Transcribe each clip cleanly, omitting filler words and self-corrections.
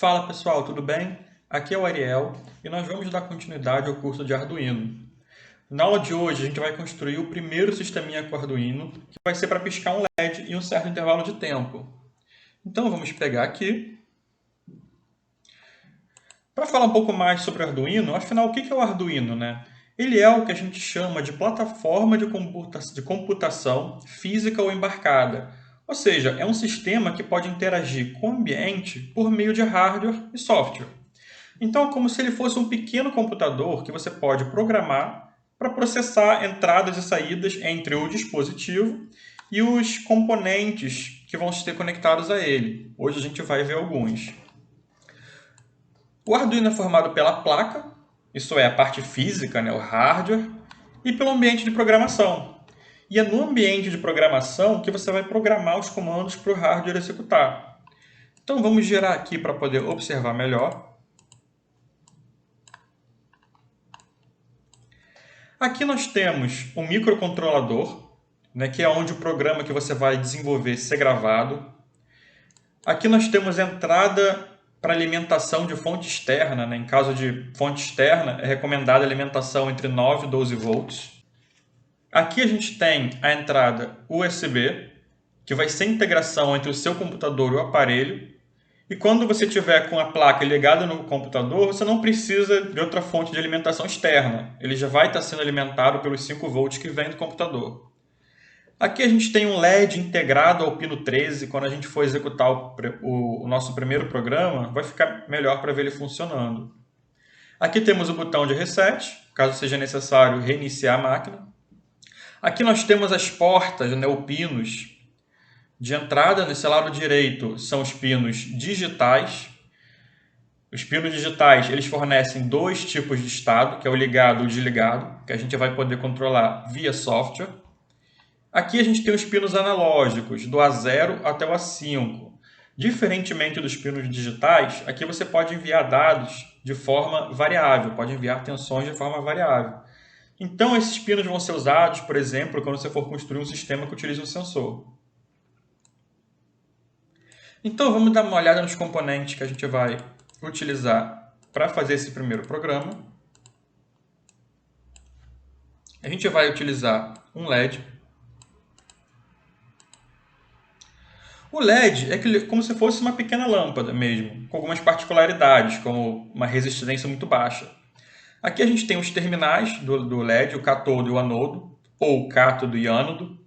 Fala pessoal, tudo bem? Aqui é o Ariel e nós vamos dar continuidade ao curso de Arduino. Na aula de hoje a gente vai construir o primeiro sisteminha com Arduino, que vai ser para piscar um LED em um certo intervalo de tempo. Então vamos pegar aqui. Para falar um pouco mais sobre o Arduino, afinal o que é o Arduino, né? Ele é o que a gente chama de plataforma de computação física ou embarcada. Ou seja, é um sistema que pode interagir com o ambiente por meio de hardware e software. Então, é como se ele fosse um pequeno computador que você pode programar para processar entradas e saídas entre o dispositivo e os componentes que vão ser conectados a ele. Hoje a gente vai ver alguns. O Arduino é formado pela placa, isso é a parte física, né, o hardware, e pelo ambiente de programação. E é no ambiente de programação que você vai programar os comandos para o hardware executar. Então vamos girar aqui para poder observar melhor. Aqui nós temos um microcontrolador, né, que é onde o programa que você vai desenvolver ser gravado. Aqui nós temos entrada para alimentação de fonte externa. Né? Em caso de fonte externa, é recomendada alimentação entre 9 e 12 volts. Aqui a gente tem a entrada USB, que vai ser a integração entre o seu computador e o aparelho. E quando você tiver com a placa ligada no computador, você não precisa de outra fonte de alimentação externa. Ele já vai estar sendo alimentado pelos 5 volts que vem do computador. Aqui a gente tem um LED integrado ao pino 13. Quando a gente for executar o nosso primeiro programa, vai ficar melhor para ver ele funcionando. Aqui temos o botão de reset, caso seja necessário reiniciar a máquina. Aqui nós temos as portas, né, ou pinos. De entrada, nesse lado direito, são os pinos digitais. Os pinos digitais eles fornecem dois tipos de estado, que é o ligado e o desligado, que a gente vai poder controlar via software. Aqui a gente tem os pinos analógicos, do A0 até o A5. Diferentemente dos pinos digitais, aqui você pode enviar dados de forma variável, pode enviar tensões de forma variável. Então, esses pinos vão ser usados, por exemplo, quando você for construir um sistema que utilize um sensor. Então vamos dar uma olhada nos componentes que a gente vai utilizar para fazer esse primeiro programa. A gente vai utilizar um LED. O LED é como se fosse uma pequena lâmpada mesmo, com algumas particularidades, como uma resistência muito baixa. Aqui a gente tem os terminais do LED, o catodo e o anodo, ou cátodo e ânodo.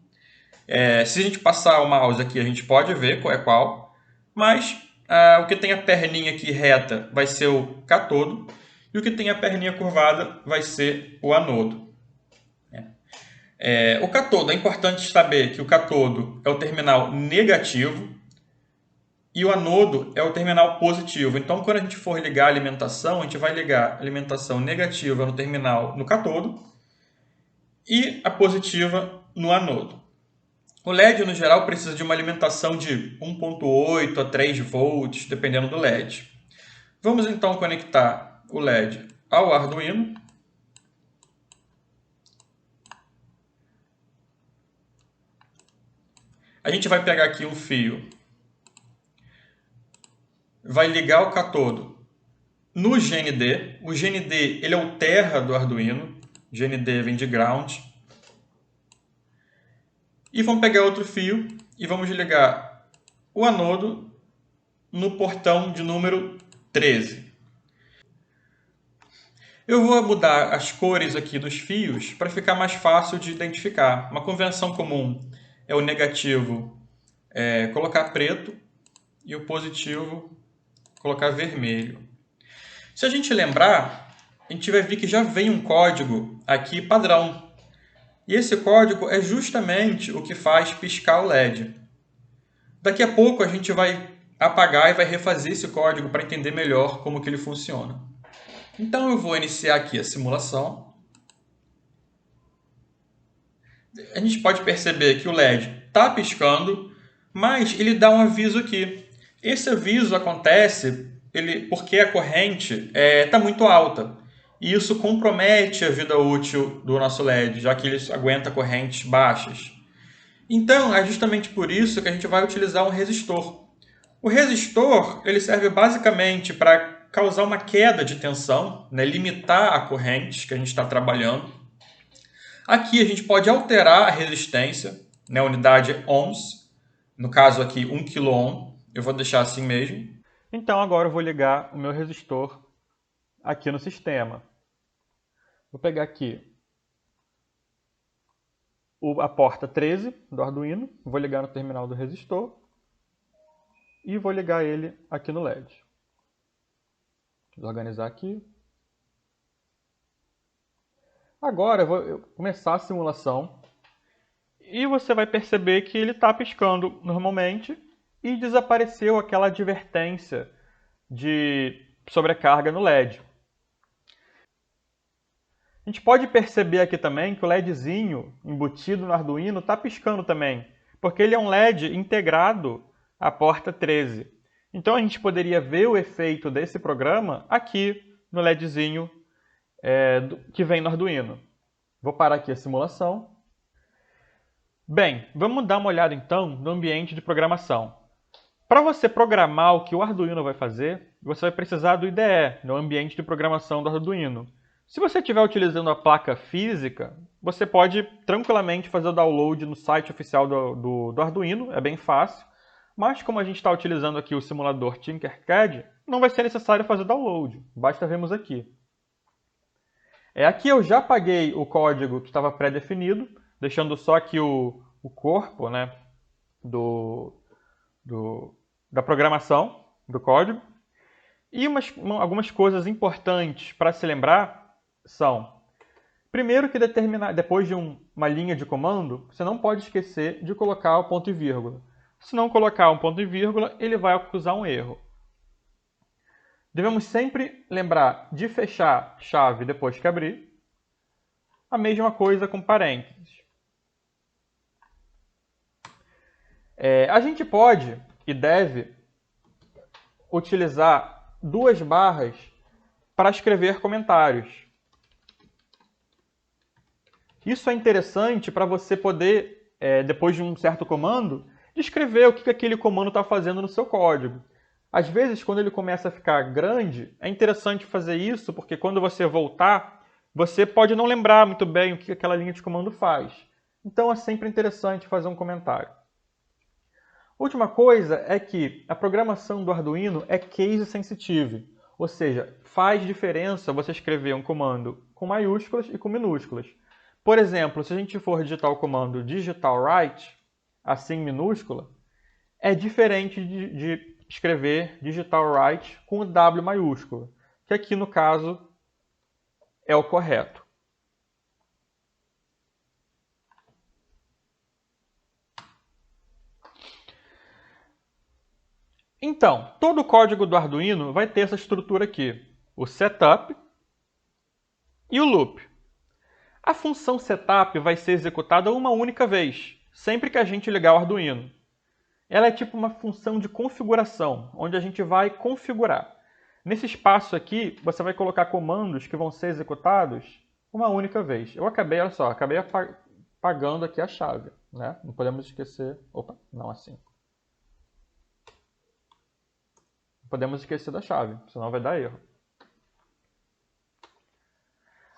Se a gente passar o mouse aqui, a gente pode ver qual é qual, mas o que tem a perninha aqui reta vai ser o catodo, e o que tem a perninha curvada vai ser o anodo. O catodo, é importante saber que o catodo é o terminal negativo e o anodo é o terminal positivo. Então, quando a gente for ligar a alimentação, a gente vai ligar a alimentação negativa no terminal no catodo e a positiva no anodo. O LED, no geral, precisa de uma alimentação de 1.8 a 3 volts, dependendo do LED. Vamos então conectar o LED ao Arduino. A gente vai pegar aqui um fio, vai ligar o catodo no GND. O GND ele é o terra do Arduino, GND vem de ground. E vamos pegar outro fio e vamos ligar o anodo no portão de número 13. Eu vou mudar as cores aqui dos fios para ficar mais fácil de identificar. Uma convenção comum é o negativo colocar preto e o positivo colocar vermelho. Se a gente lembrar, a gente vai ver que já vem um código aqui padrão. E esse código é justamente o que faz piscar o LED. Daqui a pouco a gente vai apagar e vai refazer esse código para entender melhor como que ele funciona. Então eu vou iniciar aqui a simulação. A gente pode perceber que o LED está piscando, mas ele dá um aviso aqui. Esse aviso acontece porque a corrente está muito alta. E isso compromete a vida útil do nosso LED, já que ele aguenta correntes baixas. Então, é justamente por isso que a gente vai utilizar um resistor. O resistor ele serve basicamente para causar uma queda de tensão, né? Limitar a corrente que a gente está trabalhando. Aqui a gente pode alterar a resistência, né? A unidade ohms, no caso aqui 1 kΩ, eu vou deixar assim mesmo. Então agora eu vou ligar o meu resistor aqui no sistema. Vou pegar aqui a porta 13 do Arduino, vou ligar no terminal do resistor e vou ligar ele aqui no LED. Vou organizar aqui. Agora eu vou começar a simulação e você vai perceber que ele está piscando normalmente e desapareceu aquela advertência de sobrecarga no LED. A gente pode perceber aqui também que o LEDzinho embutido no Arduino está piscando também, porque ele é um LED integrado à porta 13. Então a gente poderia ver o efeito desse programa aqui no LEDzinho que vem no Arduino. Vou parar aqui a simulação. Bem, vamos dar uma olhada então no ambiente de programação. Para você programar o que o Arduino vai fazer, você vai precisar do IDE, no ambiente de programação do Arduino. Se você estiver utilizando a placa física, você pode tranquilamente fazer o download no site oficial do Arduino, é bem fácil. Mas como a gente está utilizando aqui o simulador Tinkercad, não vai ser necessário fazer download, basta vermos aqui. Aqui eu já apaguei o código que estava pré-definido, deixando só aqui o corpo, né, da programação do código. E algumas coisas importantes para se lembrar são, primeiro que depois de uma linha de comando, você não pode esquecer de colocar o ponto e vírgula. Se não colocar um ponto e vírgula, ele vai acusar um erro. Devemos sempre lembrar de fechar chave depois que abrir. A mesma coisa com parênteses. A gente pode e deve utilizar duas barras para escrever comentários. Isso é interessante para você poder, depois de um certo comando, descrever o que aquele comando está fazendo no seu código. Às vezes, quando ele começa a ficar grande, é interessante fazer isso, porque quando você voltar, você pode não lembrar muito bem o que aquela linha de comando faz. Então é sempre interessante fazer um comentário. Última coisa é que a programação do Arduino é case sensitive, ou seja, faz diferença você escrever um comando com maiúsculas e com minúsculas. Por exemplo, se a gente for digitar o comando digital write, assim minúscula, é diferente de escrever digital write com o W maiúsculo, que aqui no caso é o correto. Então, todo o código do Arduino vai ter essa estrutura aqui, o setup e o loop. A função setup vai ser executada uma única vez, sempre que a gente ligar o Arduino. Ela é tipo uma função de configuração, onde a gente vai configurar. Nesse espaço aqui, você vai colocar comandos que vão ser executados uma única vez. Olha só, acabei apagando aqui a chave, né? Não podemos esquecer... Opa, não assim. Não podemos esquecer da chave, senão vai dar erro.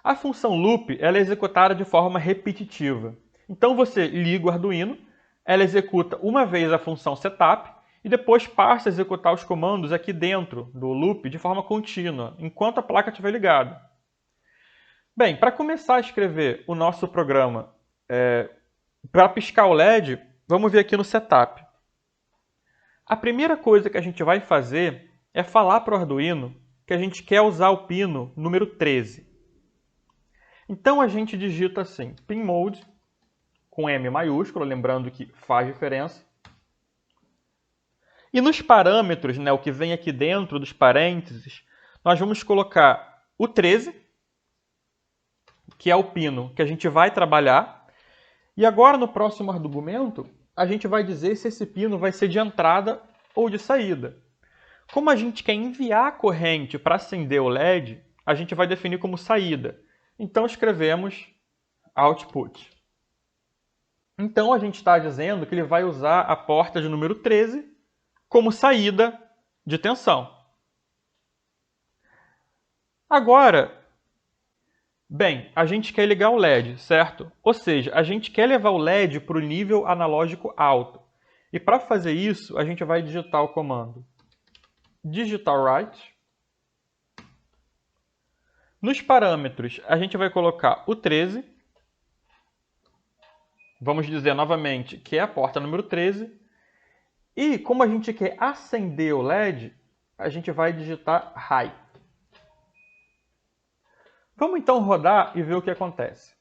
A função loop ela é executada de forma repetitiva. Então você liga o Arduino, ela executa uma vez a função setup e depois passa a executar os comandos aqui dentro do loop de forma contínua, enquanto a placa estiver ligada. Bem, para começar a escrever o nosso programa para piscar o LED, vamos ver aqui no setup. A primeira coisa que a gente vai fazer é falar para o Arduino que a gente quer usar o pino número 13. Então a gente digita assim, pinMode, com M maiúsculo, lembrando que faz diferença. E nos parâmetros, né, o que vem aqui dentro dos parênteses, nós vamos colocar o 13, que é o pino que a gente vai trabalhar. E agora, no próximo argumento, a gente vai dizer se esse pino vai ser de entrada ou de saída. Como a gente quer enviar a corrente para acender o LED, a gente vai definir como saída. Então, escrevemos output. Então, a gente está dizendo que ele vai usar a porta de número 13 como saída de tensão. Agora, bem, a gente quer ligar o LED, certo? Ou seja, a gente quer levar o LED para o nível analógico alto. E para fazer isso, a gente vai digitar o comando digital right. Nos parâmetros, a gente vai colocar o 13. Vamos dizer novamente que é a porta número 13. E como a gente quer acender o LED, a gente vai digitar high. Vamos então rodar e ver o que acontece.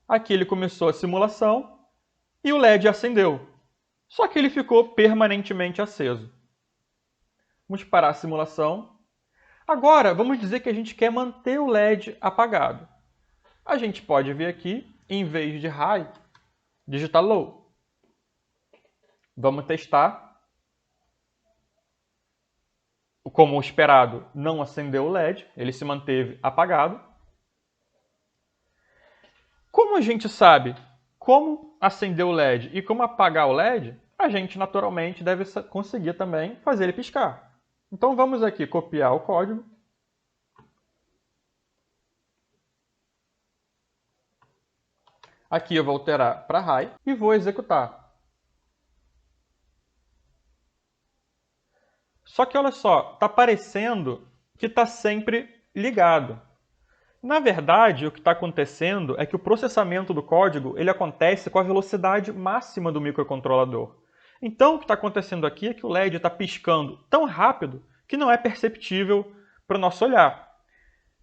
Aqui ele começou a simulação e o LED acendeu. Só que ele ficou permanentemente aceso. Vamos parar a simulação. Agora, vamos dizer que a gente quer manter o LED apagado. A gente pode vir aqui, em vez de high, digitar low. Vamos testar. Como esperado, não acendeu o LED, ele se manteve apagado. Como a gente sabe como acender o LED e como apagar o LED, a gente naturalmente deve conseguir também fazer ele piscar. Então vamos aqui copiar o código. Aqui eu vou alterar para high e vou executar. Só que olha só, está parecendo que está sempre ligado. Na verdade, o que está acontecendo é que o processamento do código ele acontece com a velocidade máxima do microcontrolador. Então, o que está acontecendo aqui é que o LED está piscando tão rápido que não é perceptível para o nosso olhar.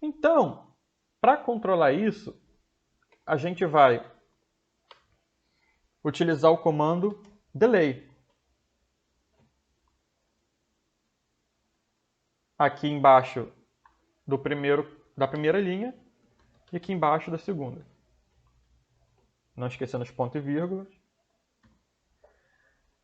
Então, para controlar isso, a gente vai utilizar o comando delay. Aqui embaixo da primeira linha e aqui embaixo da segunda. Não esquecendo os pontos e vírgulas.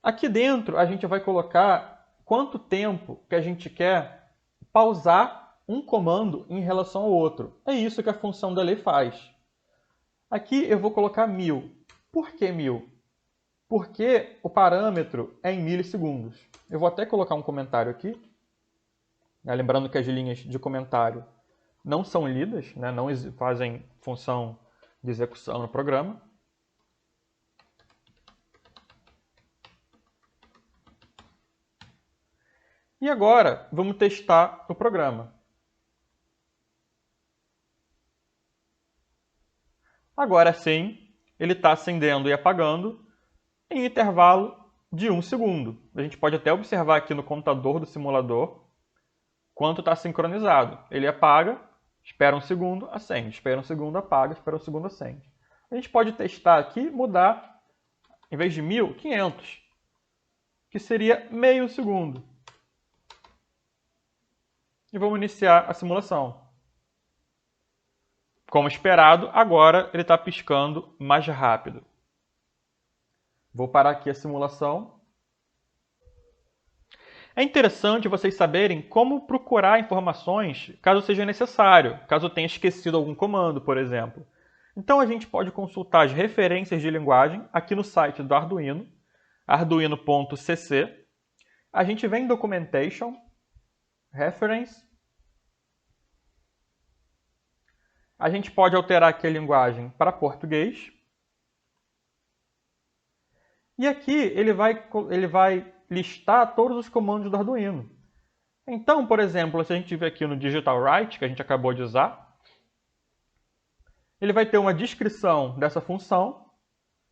Aqui dentro a gente vai colocar quanto tempo que a gente quer pausar um comando em relação ao outro. É isso que a função delay faz. Aqui eu vou colocar 1000. Por que 1000? Porque o parâmetro é em milissegundos. Eu vou até colocar um comentário aqui. Lembrando que as linhas de comentário não são lidas, não fazem função de execução no programa. E agora, vamos testar o programa. Agora sim, ele está acendendo e apagando em intervalo de 1 segundo. A gente pode até observar aqui no computador do simulador quanto está sincronizado. Ele apaga, espera um segundo, acende. Espera um segundo, apaga, espera um segundo, acende. A gente pode testar aqui, mudar, em vez de 1000, 500, que seria meio segundo. E vamos iniciar a simulação. Como esperado, agora ele está piscando mais rápido. Vou parar aqui a simulação. É interessante vocês saberem como procurar informações caso seja necessário, caso tenha esquecido algum comando, por exemplo. Então a gente pode consultar as referências de linguagem aqui no site do Arduino, arduino.cc. A gente vem em Documentation, Reference. A gente pode alterar aqui a linguagem para português. E aqui ele vai listar todos os comandos do Arduino. Então, por exemplo, se a gente vir aqui no Digital Write, que a gente acabou de usar, ele vai ter uma descrição dessa função,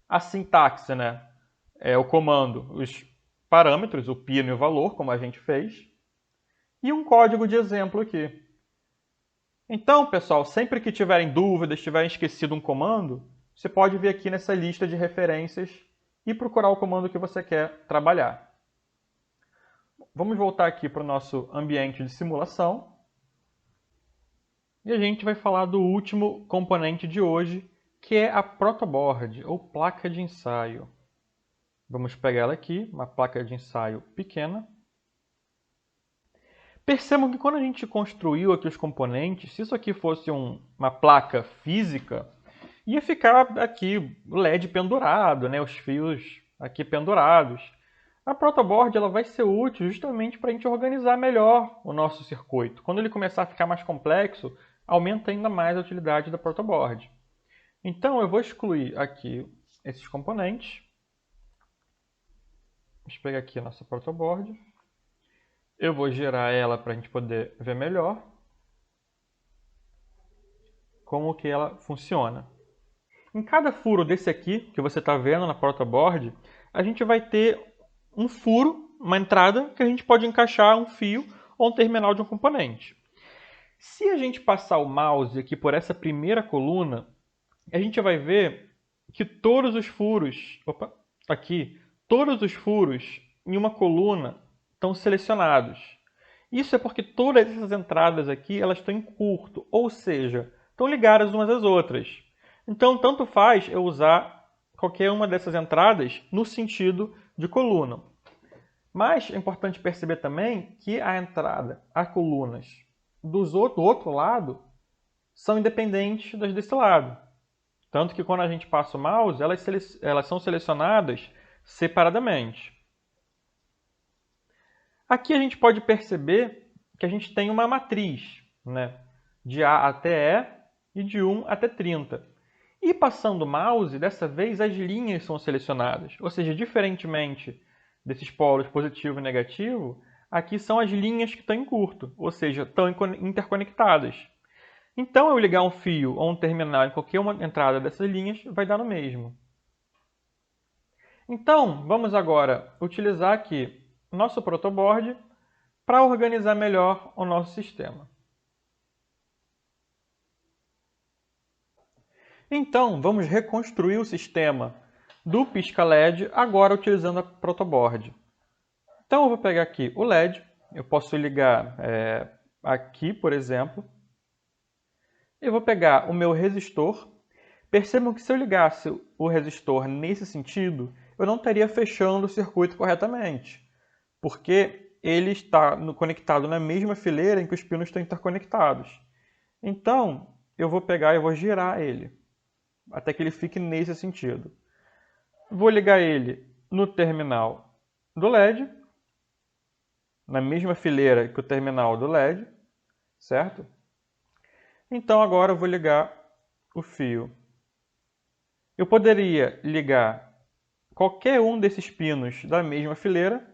a sintaxe, é o comando, os parâmetros, o pino e o valor, como a gente fez, e um código de exemplo aqui. Então, pessoal, sempre que tiverem dúvidas, tiverem esquecido um comando, você pode vir aqui nessa lista de referências e procurar o comando que você quer trabalhar. Vamos voltar aqui para o nosso ambiente de simulação. E a gente vai falar do último componente de hoje, que é a protoboard, ou placa de ensaio. Vamos pegar ela aqui, uma placa de ensaio pequena. Percebam que quando a gente construiu aqui os componentes, se isso aqui fosse uma placa física, ia ficar aqui o LED pendurado, né? Os fios aqui pendurados. A protoboard ela vai ser útil justamente para a gente organizar melhor o nosso circuito. Quando ele começar a ficar mais complexo, aumenta ainda mais a utilidade da protoboard. Então eu vou excluir aqui esses componentes. Vamos pegar aqui a nossa protoboard. Eu vou girar ela para a gente poder ver melhor como que ela funciona. Em cada furo desse aqui, que você está vendo na protoboard, a gente vai ter um furo, uma entrada, que a gente pode encaixar um fio ou um terminal de um componente. Se a gente passar o mouse aqui por essa primeira coluna, a gente vai ver que todos os furos, todos os furos em uma coluna estão selecionados. Isso é porque todas essas entradas aqui elas estão em curto, ou seja, estão ligadas umas às outras. Então, tanto faz eu usar qualquer uma dessas entradas no sentido de coluna. Mas é importante perceber também que a entrada, as colunas do outro lado são independentes das desse lado. Tanto que quando a gente passa o mouse, elas são selecionadas separadamente. Aqui a gente pode perceber que a gente tem uma matriz, né? De A até E e de 1 até 30. E passando o mouse, dessa vez as linhas são selecionadas. Ou seja, diferentemente desses polos positivo e negativo, aqui são as linhas que estão em curto, ou seja, estão interconectadas. Então, eu ligar um fio ou um terminal em qualquer uma entrada dessas linhas vai dar no mesmo. Então, vamos agora utilizar aqui nosso protoboard para organizar melhor o nosso sistema. Então, vamos reconstruir o sistema do pisca-LED agora utilizando a protoboard. Então, eu vou pegar aqui o LED, eu posso ligar aqui, por exemplo. Eu vou pegar o meu resistor. Percebam que se eu ligasse o resistor nesse sentido, eu não estaria fechando o circuito corretamente, porque ele está conectado na mesma fileira em que os pinos estão interconectados. Então, eu vou pegar e vou girar ele, até que ele fique nesse sentido. Vou ligar ele no terminal do LED, na mesma fileira que o terminal do LED, certo? Então agora eu vou ligar o fio. Eu poderia ligar qualquer um desses pinos da mesma fileira,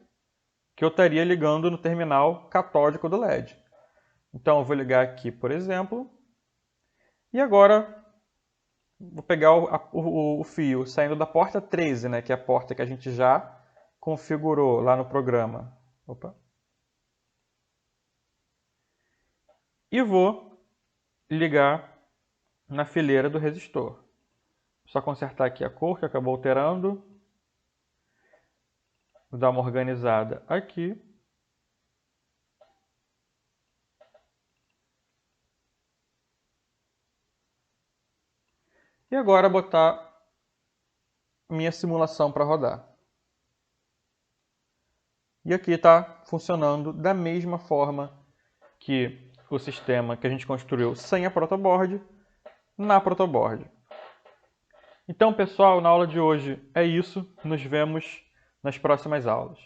que eu estaria ligando no terminal catódico do LED. Então eu vou ligar aqui, por exemplo, e agora vou pegar o fio saindo da porta 13, né, que é a porta que a gente já configurou lá no programa. E vou ligar na fileira do resistor. Só consertar aqui a cor que acabou alterando. Vou dar uma organizada aqui. E agora botar minha simulação para rodar. E aqui está funcionando da mesma forma que o sistema que a gente construiu sem a protoboard, na protoboard. Então, pessoal, na aula de hoje é isso. Nos vemos nas próximas aulas.